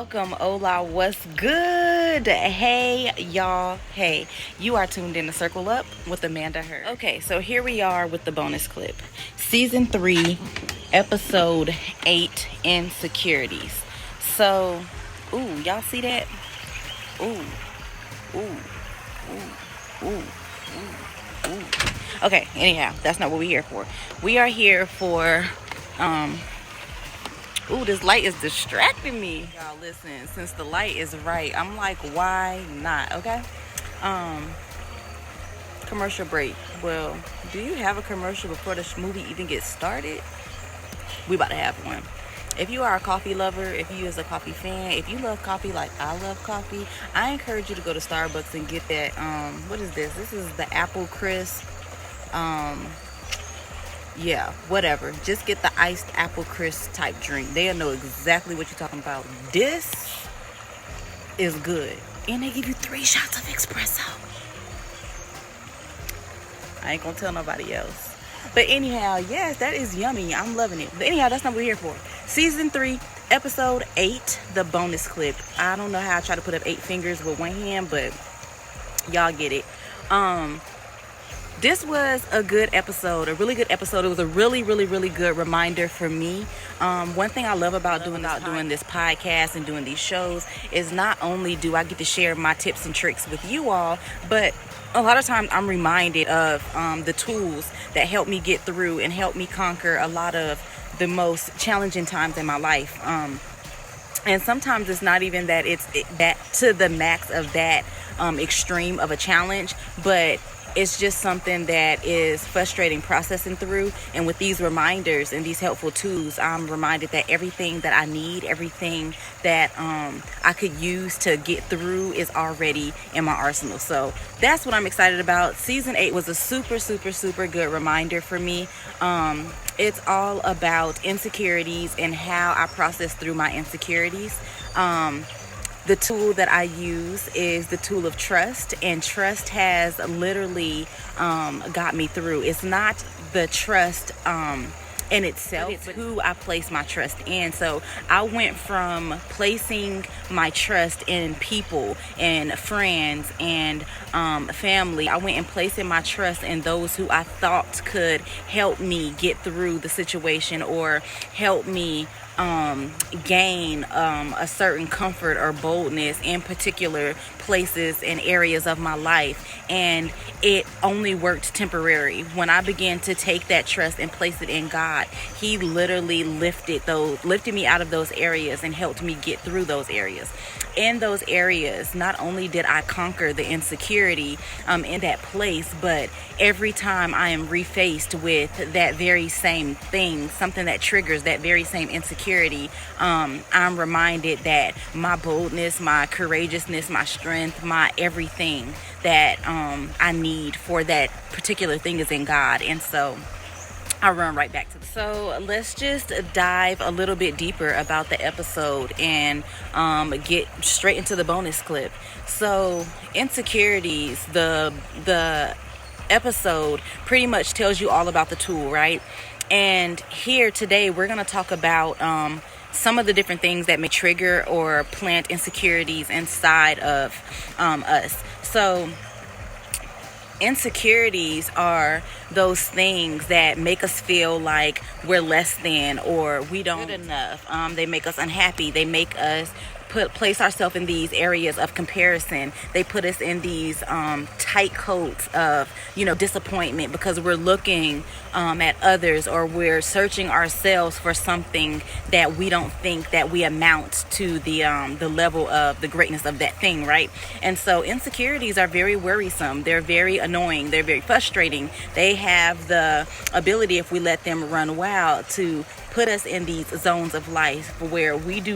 welcome. Hola, what's good? Hey, y'all. Hey, you are tuned in to Circle Up with Amanda Hurd. Okay, so here we are with the bonus clip. Season 3, Episode 8, Insecurities. So, ooh, y'all see that? Ooh, ooh, ooh, ooh, ooh, ooh. Okay, anyhow, that's not what we're here for. We are here for, ooh, this light is distracting me. Y'all listen, since the light is right, I'm like, why not? Okay. Commercial break. Well, do you have a commercial before the movie even gets started? We about to have one. If you are a coffee lover, if you is a coffee fan, if you love coffee like I love coffee, I encourage you to go to Starbucks and get that, what is this? This is the Apple Crisp. Yeah, whatever. Just get the iced apple crisp type drink. They'll know exactly what you're talking about. This is good. And they give you 3 shots of espresso. I ain't gonna tell nobody else. But anyhow, yes, that is yummy. I'm loving it. But anyhow, that's not what we're here for. Season 3, Episode 8, the bonus clip. I don't know how I try to put up 8 fingers with one hand, but y'all get it. This was a good episode, a really good episode. It was a really, really, really good reminder for me. One thing I love about doing this podcast and doing these shows is not only do I get to share my tips and tricks with you all, but a lot of times I'm reminded of the tools that help me get through and help me conquer a lot of the most challenging times in my life. And sometimes it's not even that that to the max of that extreme of a challenge, but it's just something that is frustrating processing through. And with these reminders and these helpful tools, I'm reminded that everything that I need, everything that I could use to get through is already in my arsenal. So that's what I'm excited about. Season 8 was a super, super, super good reminder for me. It's all about insecurities and how I process through my insecurities. The tool that I use is the tool of trust, and trust has literally got me through. It's not the trust in itself, but who I place my trust in. So I went from placing my trust in people and friends and family. I went and placing my trust in those who I thought could help me get through the situation or help me gain a certain comfort or boldness in particular places and areas of my life. And it only worked temporary. When I began to take that trust and place it in God, He literally lifted me out of those areas and helped me get through those areas. In those areas, not only did I conquer the insecurity in that place, but every time I am refaced with that very same thing, something that triggers that very same insecurity, I'm reminded that my boldness, my courageousness, my strength, my everything that I need for that particular thing is in God. And so I run right back to this. So let's just dive a little bit deeper about the episode and get straight into the bonus clip. So Insecurities, the episode pretty much tells you all about the tool, right? And here today we're going to talk about some of the different things that may trigger or plant insecurities inside of us. So insecurities are those things that make us feel like we're less than or we don't good enough. They make us unhappy. They make us place ourselves in these areas of comparison. They put us in these tight coats of disappointment because we're looking at others, or we're searching ourselves for something that we don't think that we amount to the level of the greatness of that thing, right? And so insecurities are very worrisome. They're very annoying. They're very frustrating. They have the ability, if we let them run wild, to put us in these zones of life where we are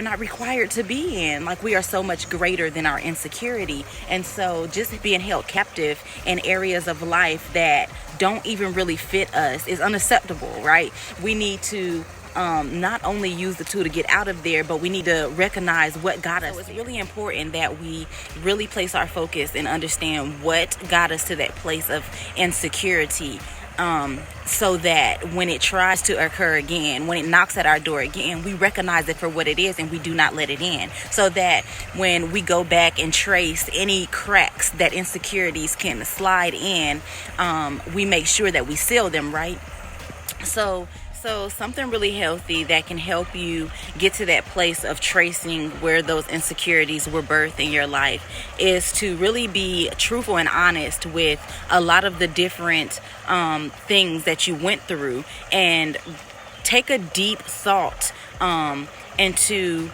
not required to be in. Like, we are so much greater than our insecurity. And so just being held captive in areas of life that don't even really fit us is unacceptable, right? We need to not only use the tool to get out of there, but we need to recognize what got us. So it's really important that we really place our focus and understand what got us to that place of insecurity. so that when it tries to occur again, when it knocks at our door again, we recognize it for what it is and we do not let it in. So that when we go back and trace any cracks that insecurities can slide in, we make sure that we seal them, right? So something really healthy that can help you get to that place of tracing where those insecurities were birthed in your life is to really be truthful and honest with a lot of the different things that you went through, and take a deep thought into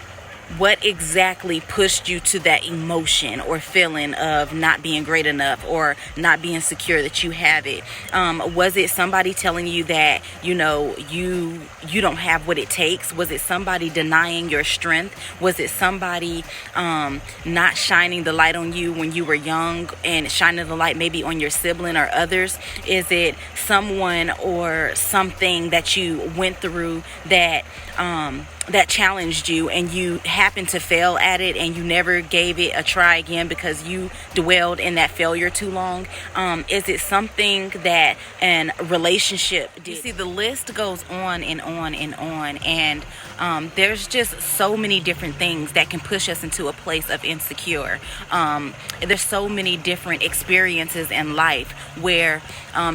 what exactly pushed you to that emotion or feeling of not being great enough or not being secure that you have it. Was it somebody telling you that, you don't have what it takes? Was it somebody denying your strength? Was it somebody not shining the light on you when you were young and shining the light maybe on your sibling or others? Is it someone or something that you went through that challenged you and you happened to fail at it and you never gave it a try again because you dwelled in that failure too long? Is it something that an relationship did? You see, the list goes on and on and on, and there's just so many different things that can push us into a place of insecure. There's so many different experiences in life where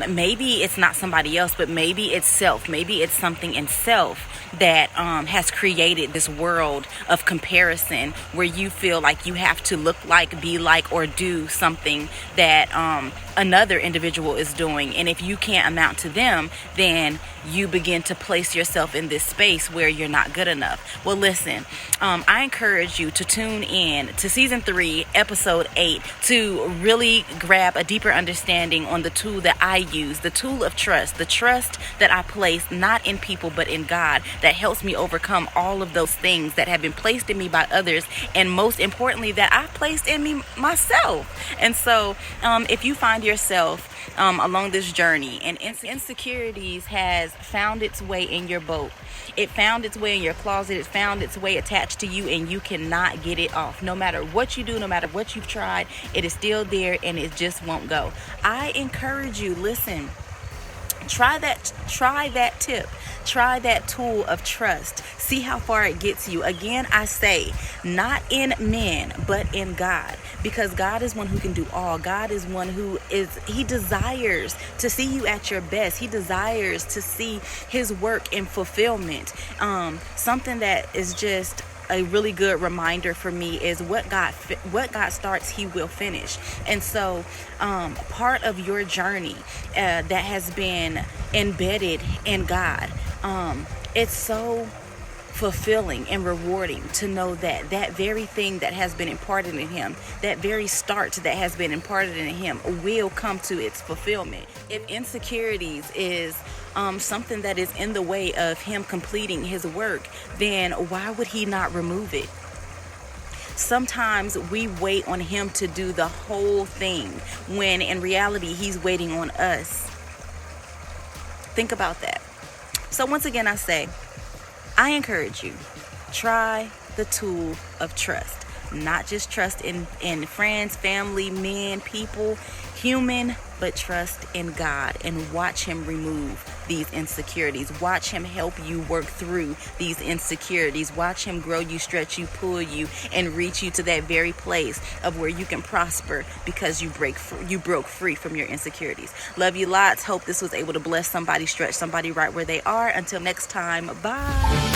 maybe it's not somebody else, but maybe it's self. Maybe it's something in self that has created this world of comparison where you feel like you have to look like, be like, or do something that another individual is doing. And if you can't amount to them, then you begin to place yourself in this space where you're not good enough. Well, listen, I encourage you to tune in to season 3, episode 8, to really grab a deeper understanding on the tool that I use, the tool of trust, the trust that I place not in people but in God, that helps me overcome all of those things that have been placed in me by others, and most importantly that I've placed in me myself. And so if you find yourself along this journey and insecurities has found its way in your boat, it found its way in your closet, it found its way attached to you, and you cannot get it off. No matter what you do, no matter what you've tried, it is still there and it just won't go. I encourage you, listen, try that tip. Try that tool of trust. See how far it gets you. Again, I say, not in men, but in God. Because God is one who can do all. God is one who he desires to see you at your best. He desires to see his work in fulfillment. Something that is just a really good reminder for me is what God starts, he will finish. And so part of your journey that has been embedded in God, it's so fulfilling and rewarding to know that that very thing that has been imparted in him, that very start that has been imparted in him, will come to its fulfillment. If insecurities is something that is in the way of him completing his work, then why would he not remove it? Sometimes we wait on him to do the whole thing when in reality he's waiting on us. Think about that. So once again, I say, I encourage you, try the tool of trust. Not just trust in friends, family, men, people, human, but trust in God, and watch him remove these insecurities. Watch him help you work through these insecurities. Watch him grow you, stretch you, pull you, and reach you to that very place of where you can prosper because you broke free from your insecurities. Love you lots. Hope this was able to bless somebody, stretch somebody right where they are. Until next time, bye.